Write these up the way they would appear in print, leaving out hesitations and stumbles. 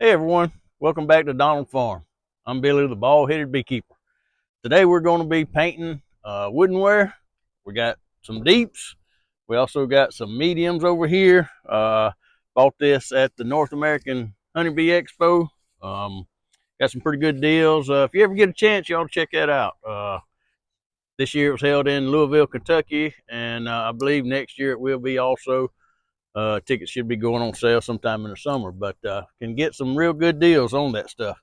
Hey everyone, welcome back to Donald Farm. I'm Billy the bald-headed beekeeper. Today we're going to be painting woodenware. We got some deeps. We also got some mediums over here. Bought this at the North American Honeybee Expo. Got some pretty good deals. If you ever get a chance, y'all check that out. This year it was held in Louisville, Kentucky, and I believe next year it will be also. Tickets should be going on sale sometime in the summer, but can get some real good deals on that stuff.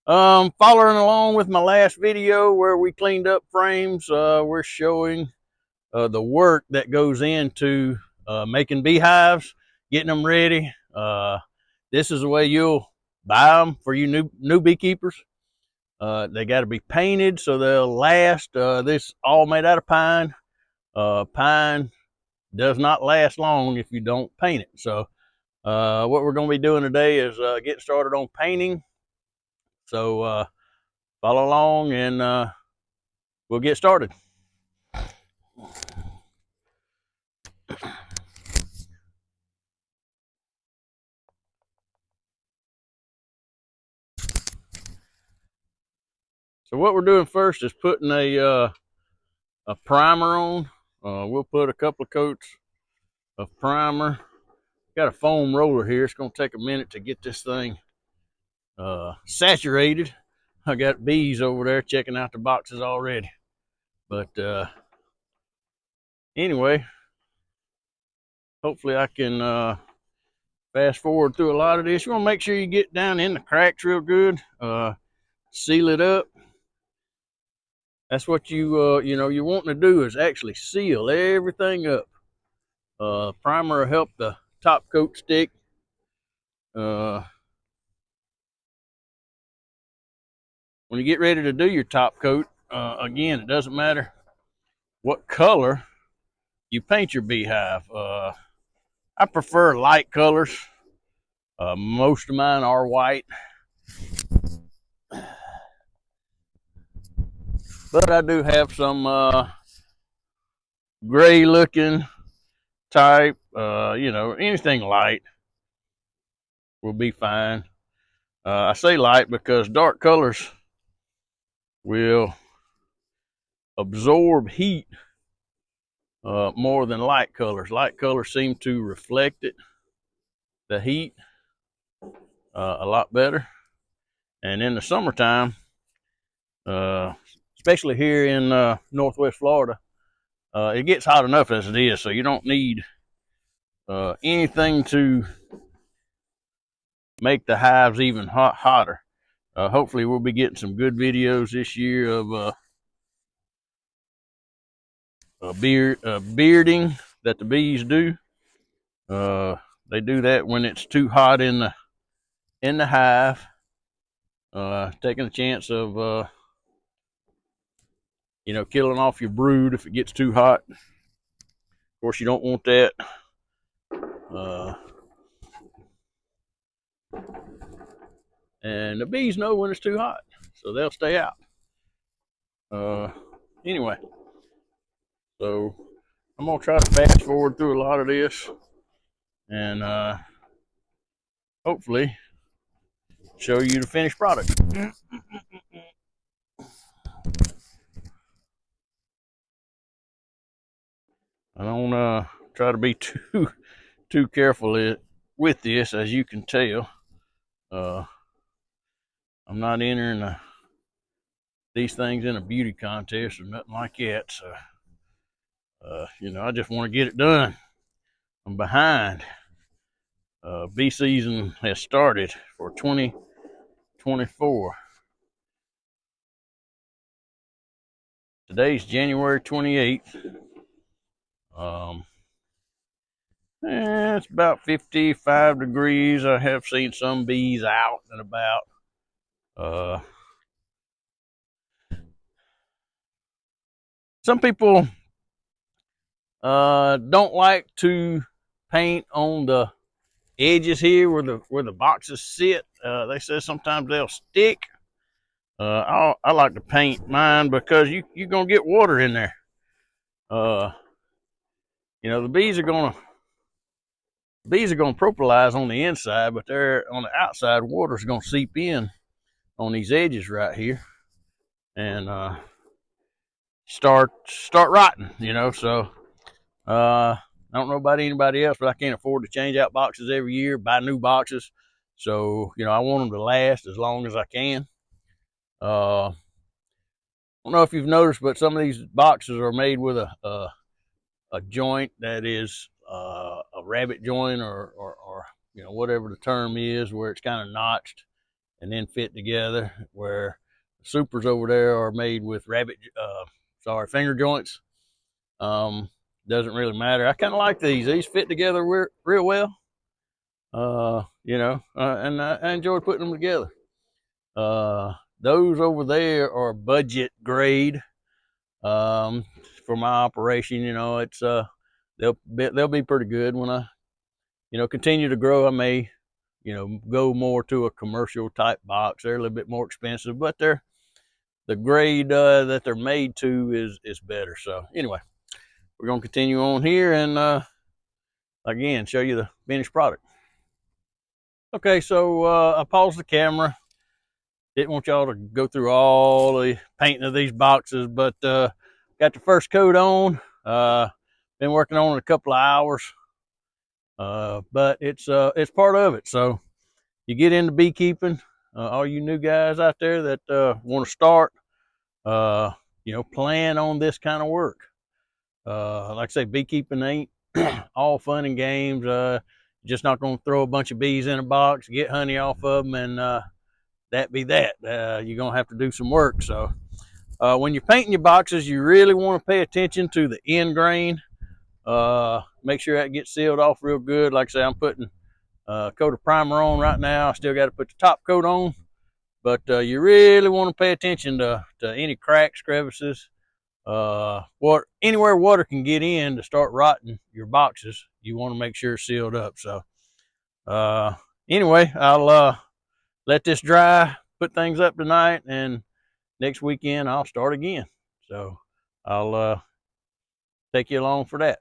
Following along with my last video where we cleaned up frames, we're showing the work that goes into making beehives, getting them ready. This is the way you'll buy them for you new beekeepers. They got to be painted so they'll last. This all made out of pine. Pine does not last long if you don't paint it. So what we're going to be doing today is getting started on painting. So follow along and we'll get started. So what we're doing first is putting a primer on. We'll put a couple of coats of primer. Got a foam roller here. It's going to take a minute to get this thing saturated. I got bees over there checking out the boxes already. But anyway, hopefully I can fast forward through a lot of this. You want to make sure you get down in the cracks real good. Seal it up. That's what you're wanting to do is actually seal everything up. Primer will help the top coat stick. When you get ready to do your top coat, again, it doesn't matter what color you paint your beehive. I prefer light colors. Most of mine are white. But I do have some gray looking type, anything light will be fine. I say light because dark colors will absorb heat more than light colors. Light colors seem to reflect the heat a lot better. And in the summertime, especially here in Northwest Florida, it gets hot enough as it is, so you don't need anything to make the hives even hotter. Hopefully we'll be getting some good videos this year of bearding that the bees do. They do that when it's too hot in the hive, taking a chance of killing off your brood if it gets too hot. Of course, you don't want that. And the bees know when it's too hot, so they'll stay out. Anyway, so I'm gonna try to fast forward through a lot of this, and hopefully show you the finished product. I don't try to be too careful with this, as you can tell. I'm not entering these things in a beauty contest or nothing like that. So, I just want to get it done. I'm behind. Bee season has started for 2024. Today's January 28th. It's about 55 degrees. I have seen some bees out and about. Some people don't like to paint on the edges here where the boxes sit. They say sometimes they'll stick. I like to paint mine because you're gonna get water in there. The bees are gonna Bees are going to propolize on the inside, but they're on the outside. Water's going to seep in on these edges right here and start rotting. So I don't know about anybody else, but I can't afford to change out boxes every year, buy new boxes. So I want them to last as long as I can. I don't know if you've noticed, but some of these boxes are made with a joint that is a rabbit joint or whatever the term is, where it's kind of notched and then fit together, where the supers over there are made with finger joints. Doesn't really matter. I kind of like these fit together real well. And I enjoy putting them together. Those over there are budget grade. For my operation, it's they'll be pretty good. When I continue to grow, I may go more to a commercial type box. They're a little bit more expensive, but the grade that they're made to is better. So anyway, we're gonna continue on here and again show you the finished product. Okay, so I paused the camera. Didn't want y'all to go through all the painting of these boxes, but got the first coat on. Been working on it a couple of hours, but it's part of it. So you get into beekeeping, all you new guys out there that want to start, plan on this kind of work. Like I say, beekeeping ain't all fun and games. Just not going to throw a bunch of bees in a box, get honey off of them, and that be that. You're going to have to do some work. So when you're painting your boxes, you really want to pay attention to the end grain. Make sure that gets sealed off real good. Like I say, I'm putting a coat of primer on right now. I still got to put the top coat on, but you really want to pay attention to any cracks, crevices, anywhere water can get in to start rotting your boxes. You want to make sure it's sealed up. So anyway, I'll let this dry, put things up tonight, and next weekend I'll start again. So I'll take you along for that.